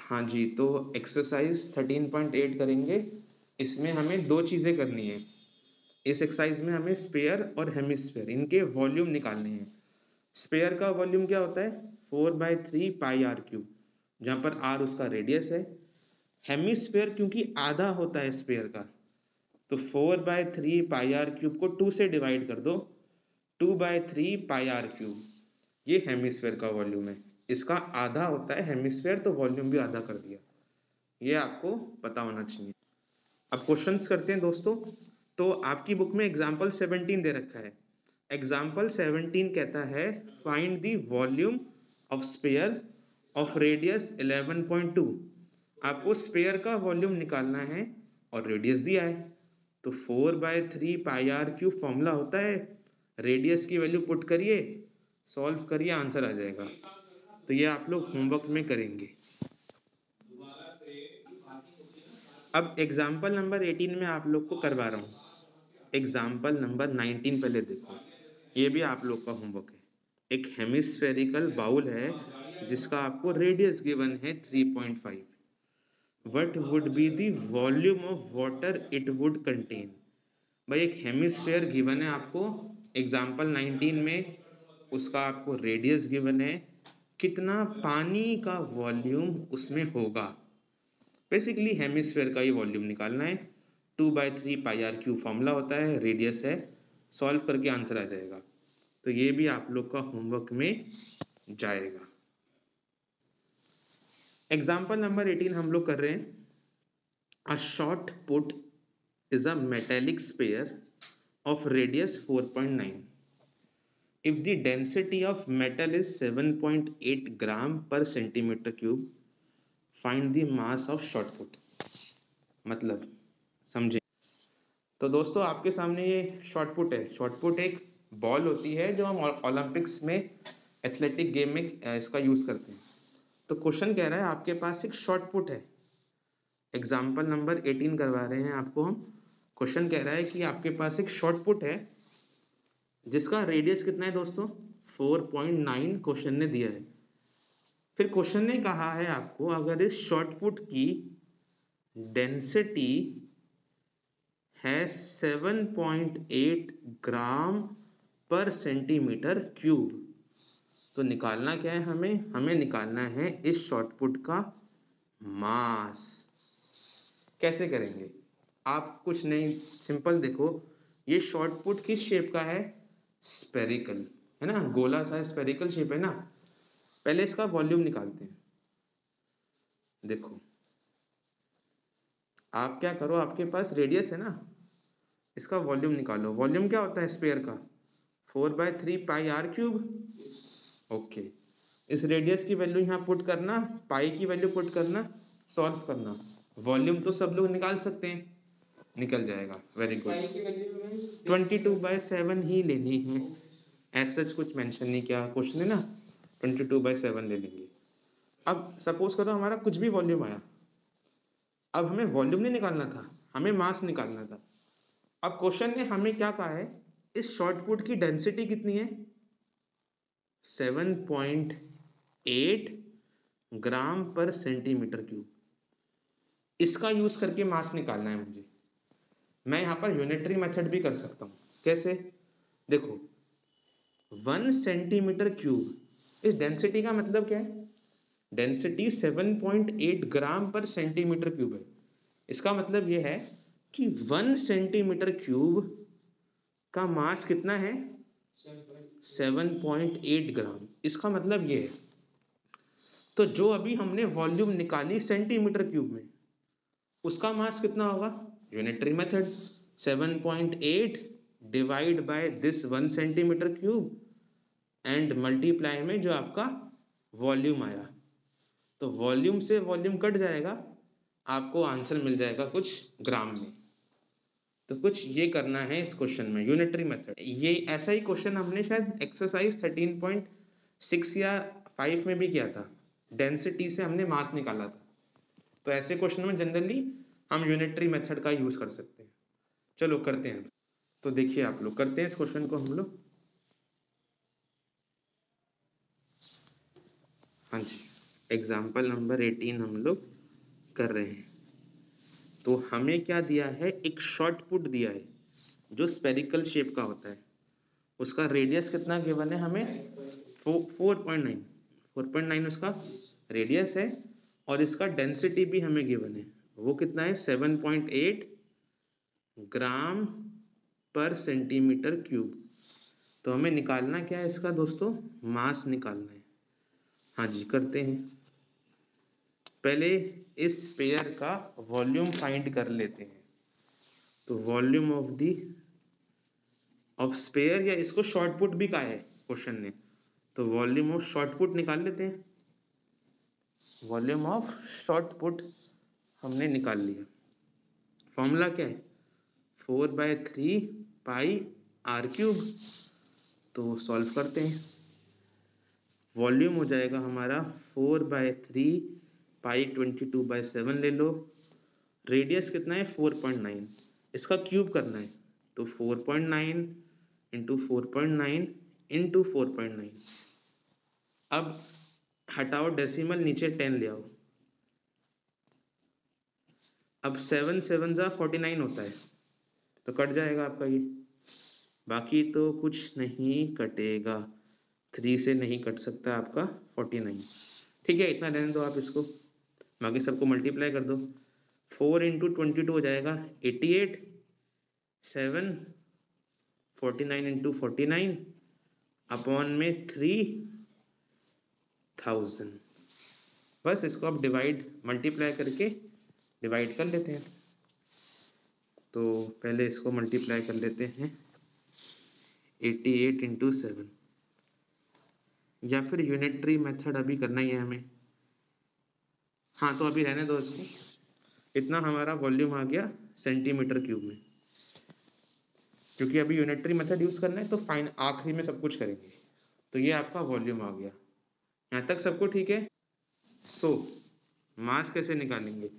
हाँ जी, तो एक्सरसाइज 13.8 करेंगे। इसमें हमें 2 चीज़ें करनी है। इस एक्सरसाइज में हमें स्फीयर और हेमिस्फीयर इनके वॉल्यूम निकालने हैं। स्फीयर का वॉल्यूम क्या होता है? 4/3 पाई आर क्यूब, जहाँ पर आर उसका रेडियस है। हेमिस्फीयर क्योंकि आधा होता है स्फीयर का, तो 4/3 पाई आर क्यूब को 2 से डिवाइड कर दो, 2/3 पाई आर क्यूब। ये हेमिस्फीयर का वॉल्यूम है। इसका आधा होता है हेमिस्फीयर, तो वॉल्यूम भी आधा कर दिया। ये आपको पता होना चाहिए। अब क्वेश्चंस करते हैं दोस्तों। तो आपकी बुक में एग्जाम्पल 17 दे रखा है। एग्जाम्पल 17 कहता है find the volume of sphere of radius 11.2। आपको स्फीयर का वॉल्यूम निकालना है और रेडियस दिया है। तो 4/3 पाई आर क्यूब फॉर्मूला होता है, रेडियस की वैल्यू पुट करिए, सॉल्व करिए, आंसर आ जाएगा। तो ये आप लोग होमवर्क में करेंगे। अब एग्जाम्पल नंबर 18 में आप लोग को करवा रहा हूँ। एग्जाम्पल नंबर 19 पहले देखो, ये भी आप लोग का होमवर्क है। एक हेमिस्फेरिकल बाउल है जिसका आपको रेडियस गिवन है 3.5। What would be the volume of water it would contain. भाई एक हेमिस्फेयर गिवन है आपको एग्जाम्पल 19 में, उसका आपको रेडियस गिवन है, कितना पानी का वॉल्यूम उसमें होगा। बेसिकली हेमिस्फेयर का ही वॉल्यूम निकालना है। 2/3 पाई आर क्यूब फॉर्मूला होता है, रेडियस है, सॉल्व करके आंसर आ जाएगा। तो ये भी आप लोग का होमवर्क में जाएगा। एग्जाम्पल नंबर 18 हम लोग कर रहे हैं। A short put is a metallic sphere of radius 4.9. If the density of metal is 7.8 gram per centimeter cube, find the mass of short put. मतलब समझे? तो दोस्तों आपके सामने ये शॉर्ट पुट है। शॉर्ट पुट एक बॉल होती है जो हम ओलंपिक्स में एथलेटिक गेम में इसका यूज करते हैं। तो क्वेश्चन कह रहा है आपके पास एक शॉर्ट पुट है। एग्जाम्पल नंबर 18 करवा रहे हैं आपको हम। क्वेश्चन कह रहा है कि आपके पास एक शॉर्ट पुट है जिसका रेडियस कितना है दोस्तों? 4.9 क्वेश्चन ने दिया है। फिर क्वेश्चन ने कहा है आपको अगर इस शॉर्ट पुट की डेंसिटी है 7.8 ग्राम पर सेंटीमीटर क्यूब, तो निकालना क्या है हमें निकालना है इस शॉर्ट पुट का मास। कैसे करेंगे? आप कुछ नहीं, सिंपल देखो, ये शॉर्ट पुट किस शेप का है? स्पेरिकल है ना, गोला सा स्पेरिकल शेप है ना। पहले इसका वॉल्यूम निकालते हैं। देखो आप क्या करो, आपके पास रेडियस है ना, इसका वॉल्यूम निकालो। वॉल्यूम क्या होता है स्फीयर का? 4/3 पाई आर क्यूब। ओके, इस रेडियस की वैल्यू यहाँ पुट करना, पाई की वैल्यू पुट करना, सॉल्व करना। वॉल्यूम तो सब लोग निकाल सकते हैं, निकल जाएगा। Very good. 22/7 ही लेनी है, ऐसा कुछ मेंशन नहीं किया क्वेश्चन है ना, 22/7 ले लेंगे। अब सपोज करो हमारा कुछ भी वॉल्यूम आया, अब हमें वॉल्यूम नहीं निकालना था, हमें मास निकालना था। अब क्वेश्चन ने हमें क्या कहा है, इस शॉर्ट पुट की डेंसिटी कितनी है? 7.8 ग्राम पर सेंटीमीटर क्यूब। इसका यूज करके मास निकालना है मुझे। मैं यहाँ पर यूनिटरी मेथड भी कर सकता हूँ। कैसे? देखो 1 सेंटीमीटर क्यूब, इस डेंसिटी का मतलब क्या है? डेंसिटी 7.8 ग्राम पर सेंटीमीटर क्यूब है। इसका मतलब यह है कि 1 सेंटीमीटर क्यूब का मास कितना है? 7.8 ग्राम। इसका मतलब ये है, तो जो अभी हमने वॉल्यूम निकाली सेंटीमीटर क्यूब में, उसका मास कितना होगा? Unitary method 7.8 divide by this 1 centimetre cube and multiply में जो आपका वॉल्यूम आया, तो वॉल्यूम से वॉल्यूम कट जाएगा, आपको आंसर मिल जाएगा कुछ ग्राम में। तो कुछ ये करना है इस क्वेश्चन में, यूनिटरी मेथड। ये ऐसा ही क्वेश्चन हमने शायद एक्सरसाइज 13.6 या 5 में भी किया था। डेंसिटी से हमने मास निकाला था। तो ऐसे क्वेश्चन में जनरली हम यूनिटरी मेथड का यूज कर सकते हैं। चलो करते हैं। तो देखिए आप लोग करते हैं इस क्वेश्चन को हम लोग। हाँ जी, एग्जाम्पल नंबर 18 हम लोग कर रहे हैं। तो हमें क्या दिया है, एक शॉर्ट पुट दिया है जो स्पेरिकल शेप का होता है। उसका रेडियस कितना गिवन है हमें, 4.9, 4.9 उसका रेडियस है। और इसका डेंसिटी भी हमें गिवन है, वो कितना है, 7.8 ग्राम पर सेंटीमीटर क्यूब। तो हमें निकालना क्या है इसका दोस्तों, मास निकालना है। हाँ जी, करते हैं। पहले इस स्फीयर का वॉल्यूम फाइंड कर लेते हैं। तो वॉल्यूम ऑफ स्फीयर, या इसको शॉर्ट पुट भी कहा है क्वेश्चन ने, तो वॉल्यूम ऑफ शॉर्ट पुट निकाल लेते हैं। वॉल्यूम ऑफ शॉर्ट पुट हमने निकाल लिया। फॉर्मूला क्या है, 4/3 पाई आर क्यूब। तो सॉल्व करते हैं। वॉल्यूम हो जाएगा हमारा 4/3 पाई 22/7 ले लो। रेडियस कितना है, 4.9, इसका क्यूब करना है। तो 4.9 इंटू 4.9 इंटू 4.9। अब हटाओ डेसिमल, नीचे 10 ले आओ। अब 7 7 जा 49 होता है, तो कट जाएगा आपका ये, बाकी तो कुछ नहीं कटेगा। 3 से नहीं कट सकता आपका 49। ठीक है, इतना रहने दो आप इसको, बाकी सबको मल्टीप्लाई कर दो। 4 इंटू 22 हो जाएगा 88, 7 49 इंटू 49 अपॉन में 3000। बस इसको आप डिवाइड मल्टीप्लाई करके डिवाइड कर लेते हैं। तो पहले इसको मल्टीप्लाई कर लेते हैं, 88 इंटू 7, या फिर यूनिटरी मेथड अभी करना ही है हमें। हाँ, तो अभी रहने दो इसको। इतना हमारा वॉल्यूम आ गया सेंटीमीटर क्यूब में, क्योंकि अभी यूनिटरी मेथड यूज़ करना है तो फाइन आखिरी में सब कुछ करेंगे। तो ये आपका वॉल्यूम आ गया। यहाँ तक सबको ठीक है। सो मास कैसे निकालेंगे,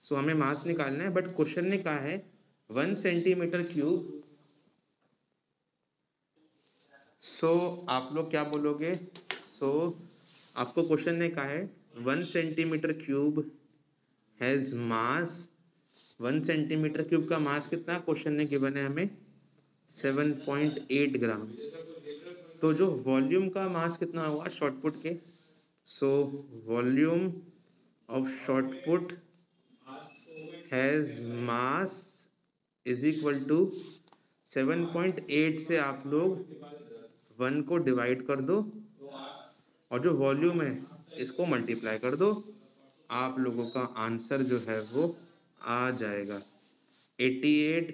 हमें मास निकालना है, बट क्वेश्चन ने कहा है 1 सेंटीमीटर क्यूब। आप लोग क्या बोलोगे, आपको क्वेश्चन ने कहा है 1 centimetre cube has mass, 1 centimetre cube का मास कितना क्वेश्चन ने गिवन है हमें, 7.8 ग्राम। तो जो वॉल्यूम का मास कितना हुआ शॉर्टपुट के, volume of shot put has mass is equal to 7.8 से आप लोग 1 को डिवाइड कर दो, और जो वॉल्यूम है इसको मल्टीप्लाई कर दो। आप लोगों का आंसर जो है वो आ जाएगा 88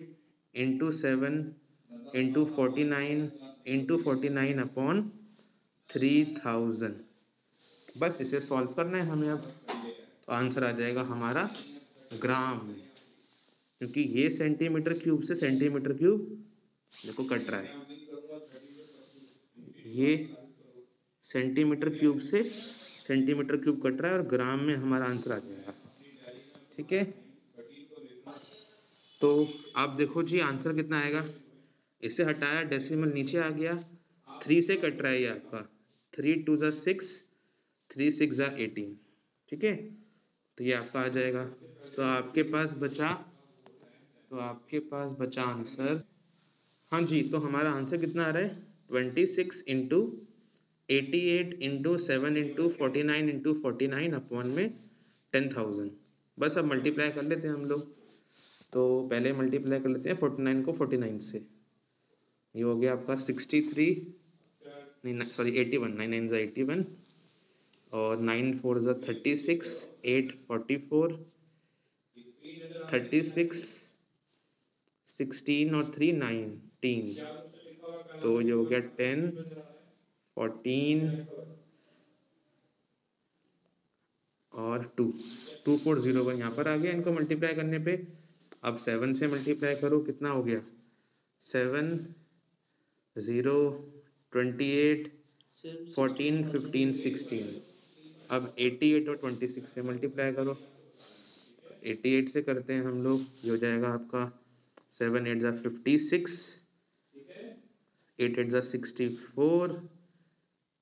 इंटू 7 इंटू 49 इंटू 49 अपॉन 3000। बस इसे सॉल्व करना है हमें अब, तो आंसर आ जाएगा हमारा ग्राम में, क्योंकि ये सेंटीमीटर क्यूब से सेंटीमीटर क्यूब देखो कट रहा है, ये सेंटीमीटर क्यूब से सेंटीमीटर क्यूब कट रहा है, और ग्राम में हमारा आंसर आ जाएगा। ठीक है, तो आप देखो जी आंसर कितना आएगा। इसे हटाया, डेसिमल नीचे आ गया, 3 से कट रहा है ये आपका, 3 2 ज़ा 6, 3 6 ज़ा 18। ठीक है, तो ये आपका आ जाएगा। तो आपके पास बचा आंसर, हाँ जी, तो हमारा आंसर कितना आ रहा है, 26 into 88 into 7 into 49 into 49 upon में 10,000। बस अब मल्टीप्लाई कर लेते हैं हम लोग। तो पहले मल्टीप्लाई कर लेते हैं 49 को 49 से। ये हो गया आपका 63, नहीं सॉरी 81, 9 9 ज़ा 81, और 9 4 ज़ा 36, 8 44, 36, 16 और 3 19। तो ये हो गया 10 14 और 2401 यहाँ पर आ गया इनको मल्टीप्लाई करने पे। अब 7 से मल्टीप्लाई करो, कितना हो गया, 7 0 28 14 15 16। अब 88 और 26 से मल्टीप्लाई करो, 88 से करते हैं हम लोग, ये हो जाएगा आपका 7 8 ज़ा 56, 8 8 ज़ा 64,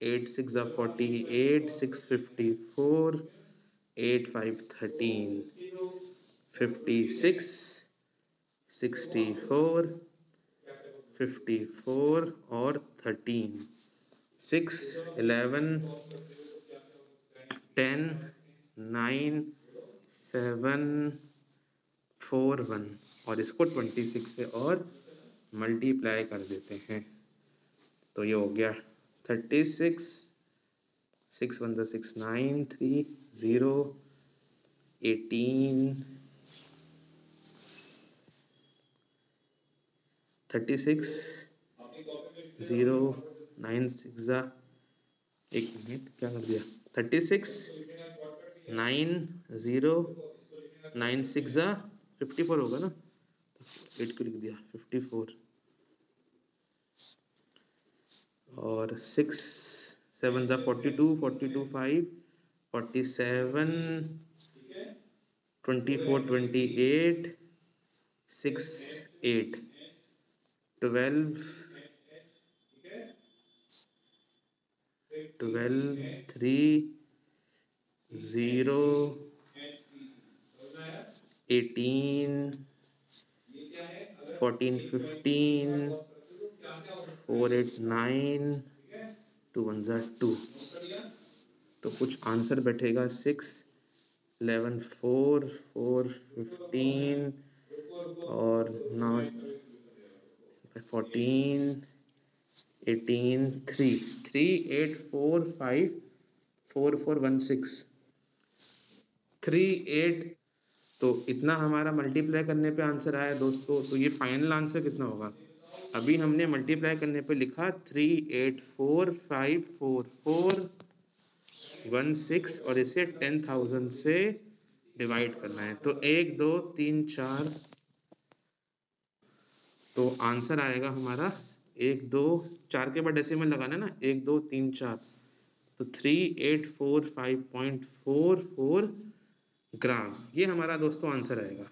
8 6 48, 6 54, 8 5 13, 56, 64, 54 और 13, 6 11 10 9 7 4 1 और इसको 26 से और मल्टीप्लाई कर देते हैं तो ये हो गया 36, 6 1 6 9 3 0 18 36 0 9 6 एक मिनट क्या कर दिया 36 9 0 9 6 54 होगा ना 8 को लिख दिया 54 और 6 7 42 42 5 47 24 28 6 8 12 3 0 18 14 15 4 8 9 2 1 2 तो कुछ आंसर बैठेगा 6 11 4 4 15 और 9 14 18 3 3 8 4 5 4 4 1 6 3 8 तो इतना हमारा मल्टीप्लाई करने पे आंसर आया दोस्तों तो ये फाइनल आंसर कितना होगा अभी हमने मल्टीप्लाई करने पे लिखा 3 8 4 5 4 4 1 6 और इसे 10,000 से डिवाइड करना है तो 1 2 3 4 तो आंसर आएगा हमारा 1 2 4 के बाद डेसिमल लगाना ना 1 2 3 4 तो 3845.44 ग्राम ये हमारा दोस्तों आंसर आएगा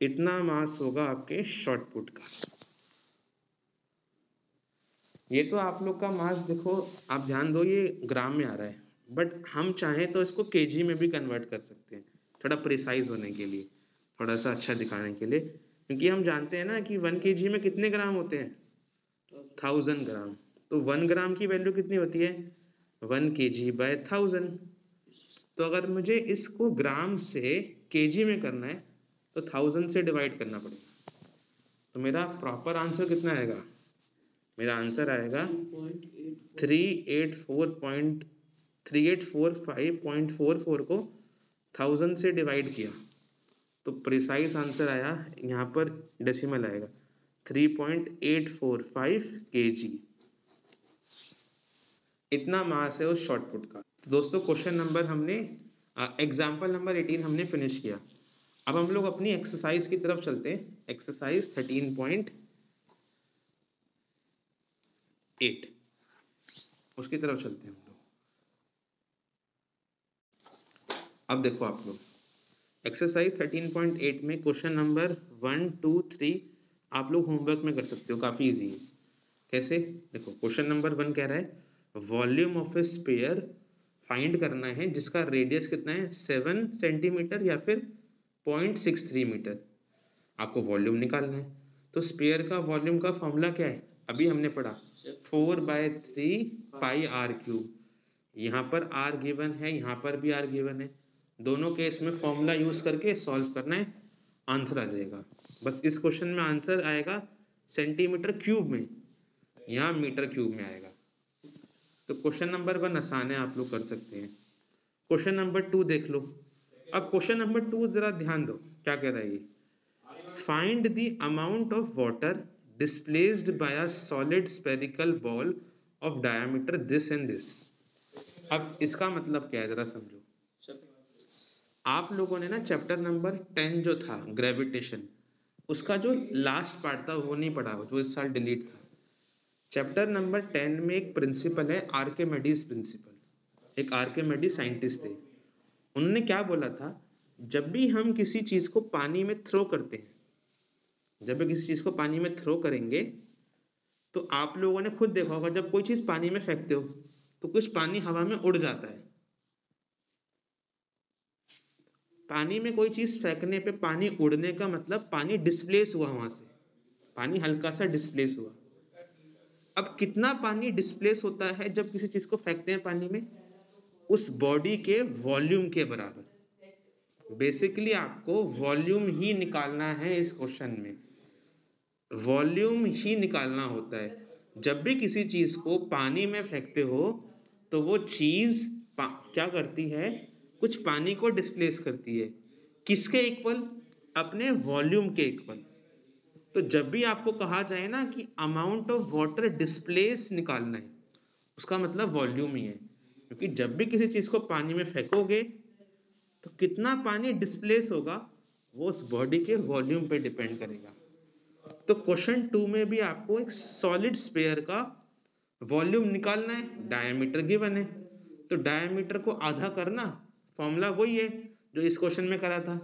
इतना मास होगा आपके शॉर्ट पुट का ये तो आप लोग का मास देखो आप ध्यान दो ये ग्राम में आ रहा है बट हम चाहें तो इसको केजी में भी कन्वर्ट कर सकते हैं थोड़ा प्रिसाइज होने के लिए थोड़ा सा अच्छा दिखाने के लिए क्योंकि हम जानते हैं ना कि 1 केजी में कितने ग्राम होते हैं 1000 ग्राम तो 1 ग्राम की वैल्यू कितनी होती है 1 केजी बाय 1000 तो अगर मुझे इसको ग्राम से केजी में करना है तो 1000 से डिवाइड करना पड़ेगा तो मेरा प्रॉपर आंसर कितना आएगा मेरा आंसर आएगा 3845.44 को 1000 से डिवाइड किया तो प्रिसाइज आंसर आया यहाँ पर डेसिमल आएगा 3.845 kg इतना मास है उस शॉर्ट पुट का दोस्तों क्वेश्चन नंबर हमने एग्जाम्पल नंबर 18 हमने फिनिश किया अब हम लोग अपनी एक्सरसाइज की तरफ चलते हैं एक्सरसाइज 13.8 उसकी तरफ चलते हैं हम लोग अब देखो आप लोग एक्सरसाइज 13.8 में क्वेश्चन नंबर 1 2 3 आप लोग होमवर्क में कर सकते हो काफ़ी इजी है कैसे देखो क्वेश्चन नंबर 1 कह रहा है volume of A sphere find करना है जिसका रेडियस कितना है 7 सेंटीमीटर या फिर 0.63 मीटर आपको वॉल्यूम निकालना है तो स्फीयर का वॉल्यूम का फॉर्मूला क्या है अभी हमने पढ़ा 4/3 पाई आर क्यूब यहाँ पर आर गिवन है यहाँ पर भी आर गिवन है दोनों केस में फॉर्मूला यूज करके सॉल्व करना है आंसर आ जाएगा बस इस क्वेश्चन में आंसर आएगा सेंटीमीटर क्यूब में यहाँ मीटर क्यूब में आएगा तो क्वेश्चन नंबर 1 आसान है आप लोग कर सकते हैं क्वेश्चन नंबर 2 देख लो अब क्वेश्चन नंबर 2 जरा ध्यान दो क्या कह रहा है ये find the amount of water displaced by a solid spherical ball of diameter this and this अब इसका मतलब क्या है जरा समझो आप लोगों ने ना चैप्टर नंबर 10 जो था ग्रेविटेशन उसका जो लास्ट पार्ट था वो नहीं पढ़ा जो इस साल डिलीट था चैप्टर नंबर 10 में एक प्रिंसिपल है आर्किमिडीज प्रिंसिपल एक आर्किमिडीज साइंटिस्ट थे उन्होंने क्या बोला था जब भी हम किसी चीज को पानी में थ्रो करते हैं जब भी किसी चीज को पानी में थ्रो करेंगे तो आप लोगों ने खुद देखा होगा, जब कोई चीज पानी में फेंकते हो तो कुछ पानी हवा में उड़ जाता है। पानी में कोई चीज फेंकने पे पानी उड़ने का मतलब पानी डिस्प्लेस हुआ, वहां से पानी हल्का सा डिस्प्लेस हुआ। अब कितना पानी डिस्प्लेस होता है जब किसी चीज को फेंकते हैं पानी में? उस बॉडी के वॉल्यूम के बराबर। बेसिकली आपको वॉल्यूम ही निकालना है इस क्वेश्चन में, वॉल्यूम ही निकालना होता है। जब भी किसी चीज को पानी में फेंकते हो तो वो चीज क्या करती है, कुछ पानी को डिस्प्लेस करती है। किसके इक्वल? अपने वॉल्यूम के इक्वल। तो जब भी आपको कहा जाए ना कि अमाउंट ऑफ वाटर डिस्प्लेस निकालना है, उसका मतलब वॉल्यूम ही है। क्योंकि जब भी किसी चीज को पानी में फेंकोगे तो कितना पानी डिस्प्लेस होगा वो उस बॉडी के वॉल्यूम पे डिपेंड करेगा। तो क्वेश्चन 2 में भी आपको एक सॉलिड स्फीयर का वॉल्यूम निकालना है, डायमीटर गिवन है। तो डायमीटर को आधा करना, फॉर्मूला वही है जो इस क्वेश्चन में करा था,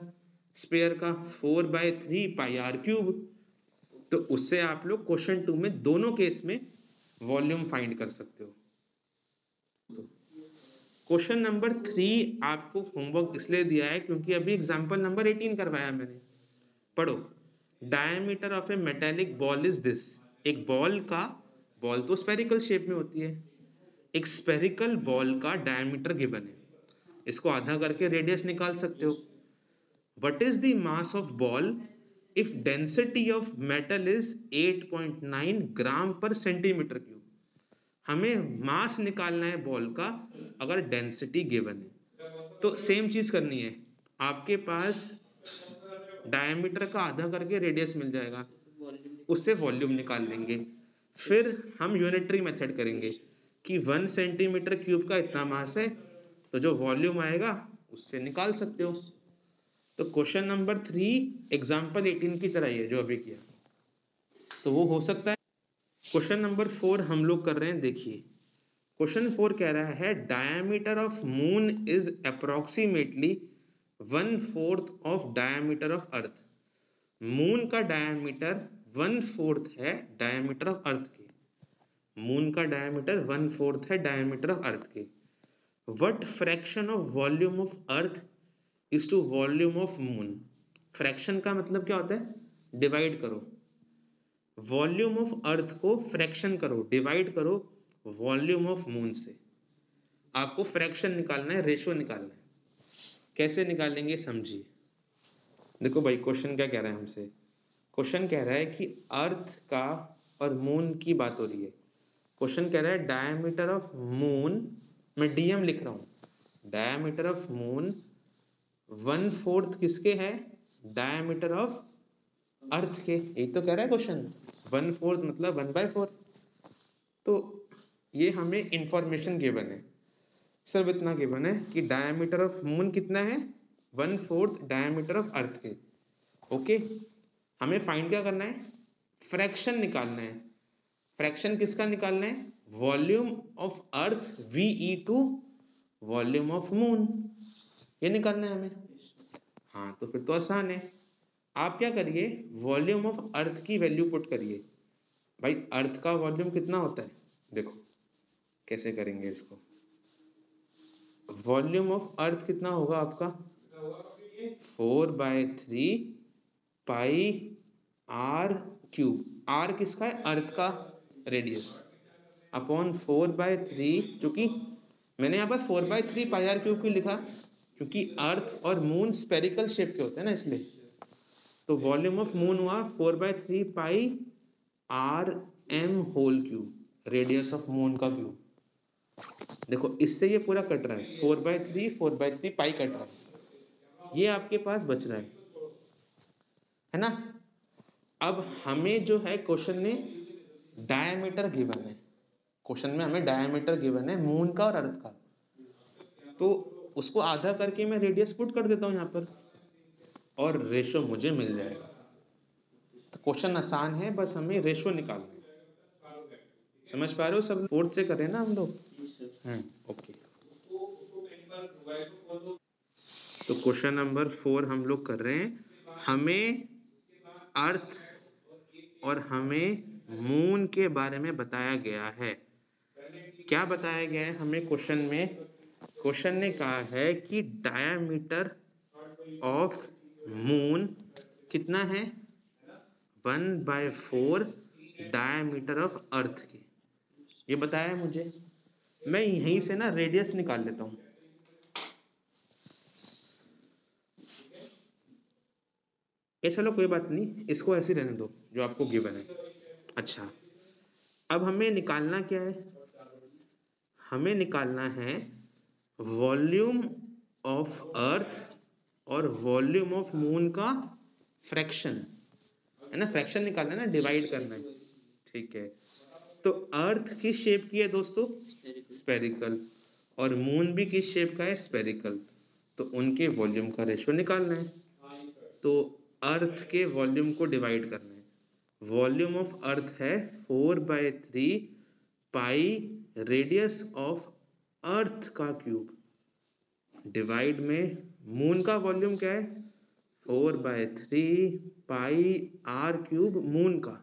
स्फीयर का 4/3 पाई आर क्यूब। तो उससे आप लोग क्वेश्चन 2 में दोनों केस में वॉल्यूम फाइंड कर सकते हो। क्वेश्चन नंबर 3 आपको होमवर्क इसलिए दिया है क्योंकि अभी एग्जांपल नंबर 18 करवाया मैंने। पढ़ो, diameter of A metallic ball is this. एक बॉल तो स्फेरिकल शेप में होती है, एक स्फेरिकल बॉल का डायमीटर गिवन है, इसको आधा करके रेडियस निकाल सकते हो। What is the mass of ball if density of metal is 8.9 ग्राम पर सेंटीमीटर क्यूब। हमें मास निकालना है बॉल का अगर डेंसिटी गिवन है। तो सेम चीज करनी है, आपके पास डायमीटर का आधा करके रेडियस मिल जाएगा, उससे वॉल्यूम निकाल लेंगे। फिर हम यूनिटरी मेथड करेंगे कि 1 सेंटीमीटर क्यूब का इतना मास है, तो जो वॉल्यूम आएगा उससे निकाल सकते हो। तो क्वेश्चन नंबर 3 एग्जाम्पल 18 की तरह ही है जो अभी किया, तो वो हो सकता है। क्वेश्चन नंबर 4 हम लोग कर रहे हैं, देखिए क्वेश्चन 4 कह रहा है diameter of moon is approximately 1/4 of diameter of earth. Moon का डायमीटर 1/4 है डायमीटर ऑफ अर्थ के। मून का डायमीटर 1/4 है डायमीटर ऑफ अर्थ के। What fraction of volume of earth is to volume of moon. Fraction का मतलब क्या होता है? डिवाइड करो। वॉल्यूम ऑफ अर्थ को फ्रैक्शन करो, डिवाइड करो वॉल्यूम ऑफ मून से। आपको फ्रैक्शन निकालना है, रेशो निकालना है। कैसे निकालेंगे समझिए। देखो भाई, क्वेश्चन क्या कह रहा है हमसे? क्वेश्चन कह रहा है कि अर्थ का और मून की बात हो रही है। क्वेश्चन कह रहा है डायमीटर ऑफ मून, मैं डीएम लिख रहा हूं, डायमीटर ऑफ मून 1/4 किसके है? डायमीटर ऑफ अर्थ के। यही तो कह रहा है क्वेश्चन, 1/4 मतलब 1/4। तो ये हमें इंफॉर्मेशन गिवन है, सिर्फ इतना गिवन है कि डायमीटर ऑफ मून कितना है? 1/4 डायमीटर ऑफ अर्थ के। ओके, हमें फाइंड क्या करना है? फ्रैक्शन निकालना है। फ्रैक्शन किसका निकालना है? Volume of earth VE2 volume of moon, ये निकालना है हमें। हाँ, तो फिर तो आसान है। आप क्या करिए, वॉल्यूम ऑफ अर्थ की वैल्यू पुट करिए। भाई अर्थ का वॉल्यूम कितना होता है? देखो कैसे करेंगे इसको। वॉल्यूम ऑफ अर्थ कितना होगा आपका? 4/3 पाई आर क्यूब। आर किसका है? अर्थ का रेडियस, अपॉन 4/3। चूंकि मैंने यहाँ पर 4/3 पाई आर क्यूब क्यों लिखा? क्योंकि अर्थ और मून स्पेरिकल शेप के होते हैं ना, इसलिए। तो वॉल्यूम ऑफ मून हुआ 4/3 pi r m whole cube, radius of moon का क्यूब। देखो इससे ये पूरा कट रहा है, 4/3 पाई कट रहा है, ये आपके पास बच रहा है ना। अब हमें जो है क्वेश्चन में डायमीटर गिवन है, क्वेश्चन में हमें डायमीटर गिवन है मून का और अर्थ का, तो उसको आधा करके मैं रेडियस पुट कर देता हूं यहाँ पर और रेशो मुझे मिल जाएगा। तो क्वेश्चन आसान है, बस हमें रेशो निकालना है। समझ पा रहे हो सब? 4 से करें ना हम लोग। ओके, तो क्वेश्चन नंबर 4 हम लोग कर रहे हैं। हमें अर्थ और हमें मून के बारे में बताया गया है। क्या बताया गया है हमें क्वेश्चन में? क्वेश्चन ने कहा है कि डायमीटर ऑफ मून कितना है? 1/4 डायमीटर ऑफ अर्थ की, ये बताया मुझे। मैं यहीं से ना रेडियस निकाल लेता हूं। ये चलो कोई बात नहीं, इसको ऐसे रहने दो जो आपको गिवन है। अच्छा, अब हमें निकालना क्या है? हमें निकालना है वॉल्यूम ऑफ अर्थ और वॉल्यूम ऑफ मून का फ्रैक्शन, है ना? फ्रैक्शन निकालना है ना, डिवाइड करना है। ठीक है, तो अर्थ किस शेप की है दोस्तों? स्पेरिकल। और मून भी किस शेप का है? स्पेरिकल। तो उनके वॉल्यूम का रेशियो निकालना है। तो अर्थ के वॉल्यूम को डिवाइड करना है। वॉल्यूम ऑफ अर्थ है 4/3 पाई रेडियस ऑफ अर्थ का क्यूब, डिवाइड में मून का वॉल्यूम क्या है? 4/3 पाई आर क्यूब मून का।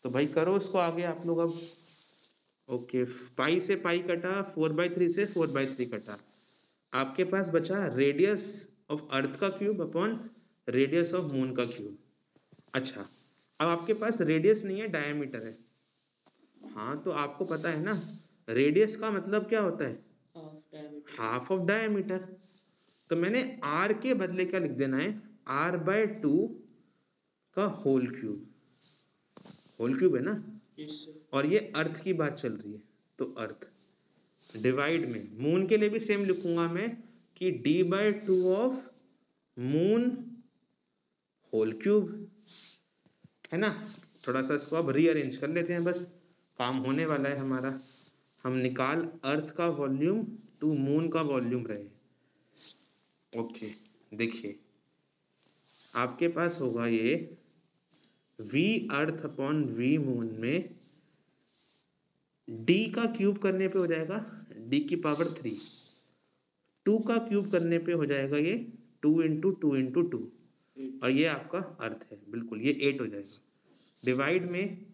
तो भाई करो उसको आगे आप लोग अब। ओके, पाई से पाई कटा, 4/3 से 4/3 कटा। आपके पास बचा रेडियस ऑफ अर्थ का cube upon radius of moon का क्यूब। अच्छा, अब आपके पास रेडियस नहीं है, डायमीटर है। हाँ, तो आपको पता है ना रेडियस का मतलब क्या होता है? Half of diameter. तो मैंने आर के बदले क्या लिख देना है? r/2 का होल क्यूब। होल क्यूब है ना? और ये अर्थ की बात चल रही है, तो अर्थ डिवाइड में मून के लिए भी सेम लिखूंगा मैं कि d/2 of moon whole cube, है ना? थोड़ा सा इसको अब रीअरेंज कर लेते हैं, बस काम होने वाला है हमारा। हम निकाल अर्थ का वॉल्यूम टू मून का वॉल्यूम रहे। ओके, देखिए आपके पास होगा ये v earth upon v moon में d का क्यूब करने पे हो जाएगा d की पावर 3, 2 का क्यूब करने पे हो जाएगा ये 2 इंटू 2 इंटू 2, और ये आपका अर्थ है, बिल्कुल ये 8 हो जाएगा। डिवाइड में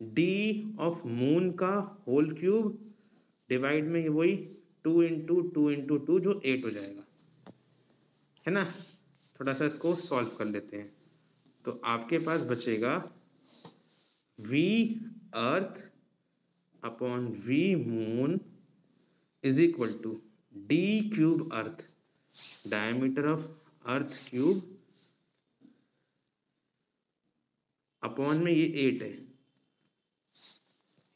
d ऑफ मून का होल क्यूब, डिवाइड में वही 2 इंटू 2 इंटू 2 जो 8 हो जाएगा, है ना? थोड़ा सा इसको सॉल्व कर लेते हैं। तो आपके पास बचेगा v earth upon v moon is equal to d cube earth, diameter of earth cube, upon में ये 8 है,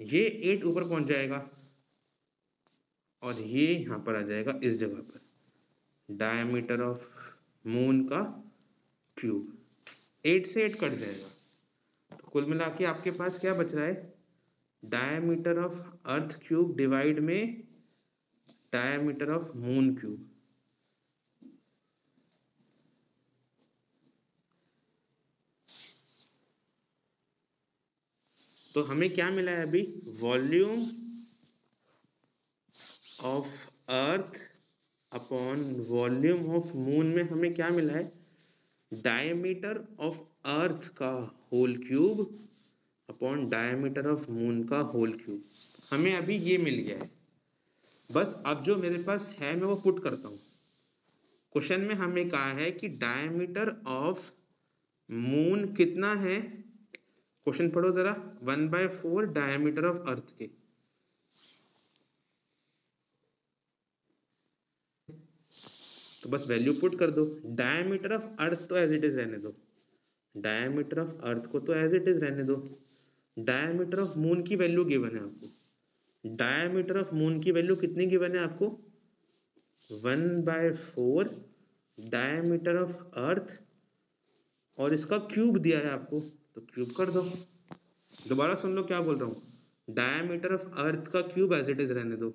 ये 8 ऊपर पहुंच जाएगा और ये यहां पर आ जाएगा इस जगह पर, डायमीटर ऑफ मून का क्यूब। 8 से 8 कट जाएगा, तो कुल मिला के आपके पास क्या बच रहा है? Diameter of earth cube divide में डायमीटर ऑफ मून क्यूब। तो हमें क्या मिला है अभी? Volume of earth upon volume of moon में हमें क्या मिला है? डायमीटर ऑफ अर्थ का whole cube upon diameter of moon का होल क्यूब। हमें अभी ये मिल गया है। बस अब जो मेरे पास है मैं वो पुट करता हूँ। क्वेश्चन में हमें कहा है कि डायमीटर ऑफ मून कितना है? क्वेश्चन पढ़ो जरा। 1/4 डायमीटर ऑफ अर्थ के, तो बस वैल्यू पुट कर दो। डायमीटर ऑफ अर्थ तो एज इट इज रहने दो, डायमीटर ऑफ अर्थ को तो एज इट इज रहने दो। डायमीटर ऑफ मून की वैल्यू गिवन है आपको। डायमीटर ऑफ मून की वैल्यू कितनी गिवन है आपको? 1/4 डायमीटर ऑफ अर्थ, और इसका क्यूब दिया है आपको, तो क्यूब कर दो। दोबारा सुन लो क्या बोल रहा हूँ, डायमीटर ऑफ अर्थ का क्यूब एज इट इज रहने दो।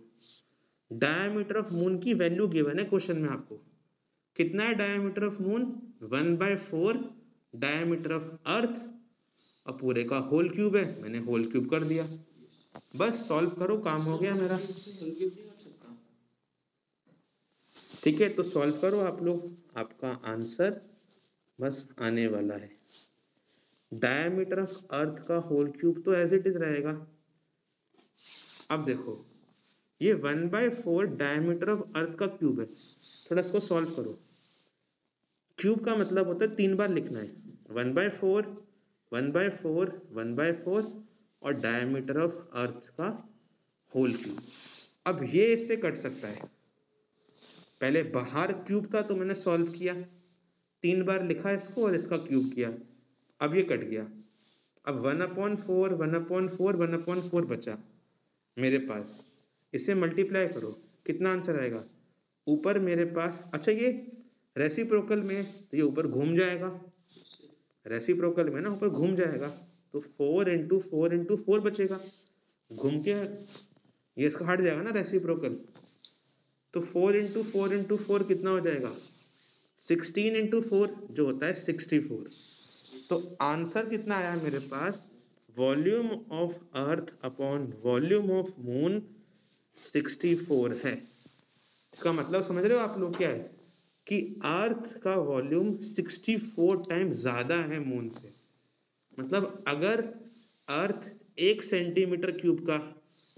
डायमीटर ऑफ मून की वैल्यू गिवन है क्वेश्चन में आपको। कितना है diameter of moon? 1/4 diameter of अर्थ, और पूरे का होल क्यूब है, मैंने होल क्यूब कर दिया। बस सॉल्व करो, काम हो गया मेरा। ठीक है, तो सॉल्व करो आप लोग, आपका आंसर बस आने वाला है। डायमीटर ऑफ अर्थ का होल क्यूब तो एज इट इज रहेगा। अब देखो ये 1/4 डायमीटर ऑफ अर्थ का क्यूब है, थोड़ा इसको सॉल्व करो। क्यूब का मतलब होता है 3 बार लिखना है, 1/4 1/4 1/4 और डायमीटर ऑफ अर्थ का होल क्यूब। अब ये इससे कट सकता है, पहले बाहर क्यूब था तो मैंने सॉल्व किया, 3 बार लिखा इसको और इसका क्यूब किया, अब ये कट गया। अब 1/4 1/4 1/4 बचा मेरे पास, इसे मल्टीप्लाई करो, कितना आंसर आएगा? ऊपर मेरे पास, अच्छा ये रेसिप्रोकल में तो ये ऊपर घूम जाएगा, रेसिप्रोकल में ना ऊपर घूम जाएगा, तो 4 × 4 × 4 बचेगा, घूम के ये इसका हट जाएगा ना रेसिप्रोकल, तो 4 × 4 × 4 कितना हो जाएगा? 16 × 4 जो होता है 64। तो आंसर कितना आया मेरे पास? Volume of earth upon volume of moon 64 है। इसका मतलब समझ रहे हो आप लोग क्या है कि अर्थ का वॉल्यूम 64 टाइम्स ज़्यादा है मून से। मतलब अगर अर्थ 1 सेंटीमीटर क्यूब का,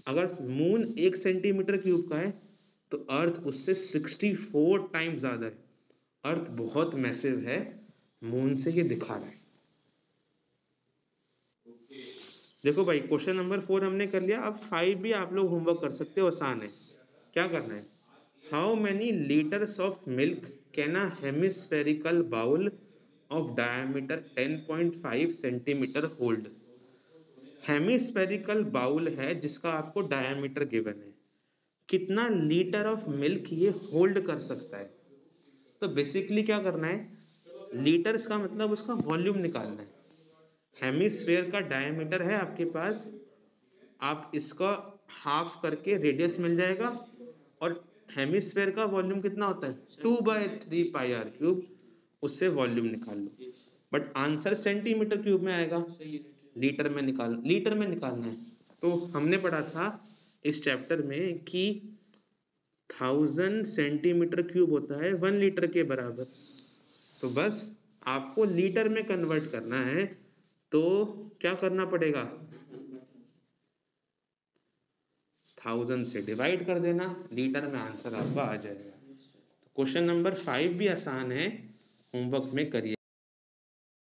अगर मून 1 सेंटीमीटर क्यूब का है तो अर्थ उससे 64 टाइम्स ज़्यादा है। अर्थ बहुत मैसिव है, मून से ये दिखा रहा है। देखो भाई क्वेश्चन नंबर 4 हमने कर लिया, अब 5 भी आप लोग होमवर्क कर सकते हो, आसान है। क्या करना है? How many litres of milk can a hemispherical bowl of diameter 10.5 centimetres hold? Hemispherical bowl है जिसका आपको डायमीटर गिवन है, कितना लीटर ऑफ मिल्क ये होल्ड कर सकता है? तो बेसिकली क्या करना है, लीटर्स का मतलब उसका वॉल्यूम निकालना है। हेमिस्फेयर का डायमीटर है आपके पास, आप इसका हाफ करके रेडियस मिल जाएगा, और हेमिस्फेयर का वॉल्यूम कितना होता है? 2/3 πr³, उससे वॉल्यूम निकाल लो। बट आंसर सेंटीमीटर क्यूब में आएगा, लीटर में निकालना है। तो हमने पढ़ा था इस चैप्टर में कि 1000 सेंटीमीटर क्यूब होता है 1 लीटर के बराबर। तो बस आपको लीटर में कन्वर्ट करना है, तो क्या करना पड़ेगा? 1000 से डिवाइड कर देना, लीटर में आंसर आपका आ जाएगा। तो क्वेश्चन नंबर 5 भी आसान है, होमवर्क में करिए।